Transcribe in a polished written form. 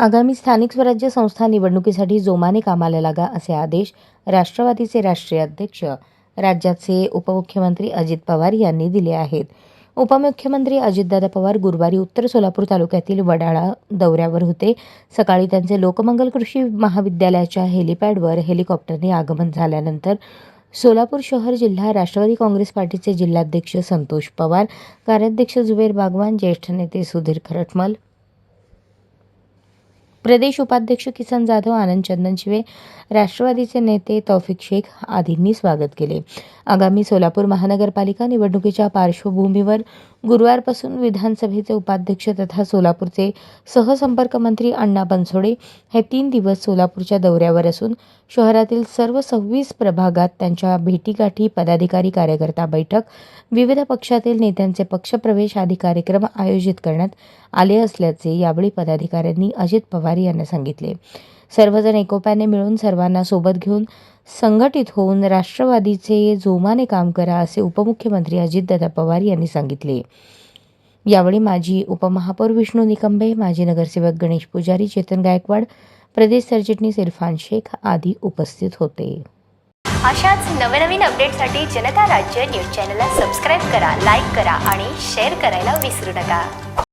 आगामी स्थानिक स्वराज्य संस्था निवडणुकीसाठी जोमाने कामाला लागा असे आदेश राष्ट्रवादीचे राष्ट्रीय अध्यक्ष राज्याचे उपमुख्यमंत्री अजित पवार यांनी दिले आहेत. उपमुख्यमंत्री अजितदादा पवार गुरुवारी उत्तर सोलापूर तालुक्यातील वडाळा दौऱ्यावर होते. सकाळी त्यांचे लोकमंगल कृषी महाविद्यालयाच्या हेलिपॅडवर हेलिकॉप्टरने आगमन झाल्यानंतर सोलापूर शहर जिल्हा राष्ट्रवादी काँग्रेस पार्टीचे जिल्हाध्यक्ष संतोष पवार, कार्याध्यक्ष जुबेर बागवान, ज्येष्ठ नेते सुधीर खरटमल, प्रदेश उपाध्यक्ष किसन जाधव, आनंद चंदनशिवे, राष्ट्रवादीचे नेते तौफिक शेख आदींनी स्वागत केले. आगामी सोलापूर महानगरपालिका निवडणुकीच्या पार्श्वभूमीवर गुरुवारपासून विधानसभेचे उपाध्यक्ष तथा सोलापूरचे सहसंपर्क मंत्री अण्णा बनसोडे हे 3 दिवस सोलापूरच्या दौऱ्यावर असून शहरातील सर्व 26 प्रभागात त्यांच्या भेटीगाठी, पदाधिकारी कार्यकर्ता बैठक, विविध पक्षातील नेत्यांचे पक्षप्रवेश आदी कार्यक्रम आयोजित करण्यात आले असल्याचे यावेळी पदाधिकाऱ्यांनी अजित पवार यांना सांगितले. सर्वजण एकोप्याने मिळून सर्वांना सोबत घेऊन संघटित होऊन राष्ट्रवादीचे जोमाने काम करा असे उपमुख्यमंत्री अजितदादा पवार यांनी सांगितले. यावेळी माजी उपमहापौर विष्णू निकंबे, माजी नगरसेवक गणेश पुजारी, चेतन गायकवाड, प्रदेश सरचिटणीस इरफान शेख आदी उपस्थित होते. अशाच नवनवीन अपडेटसाठी जनता राज्य न्यूज चॅनलला सबस्क्राईब करा, लाईक करा आणि शेअर करायला विसरू नका.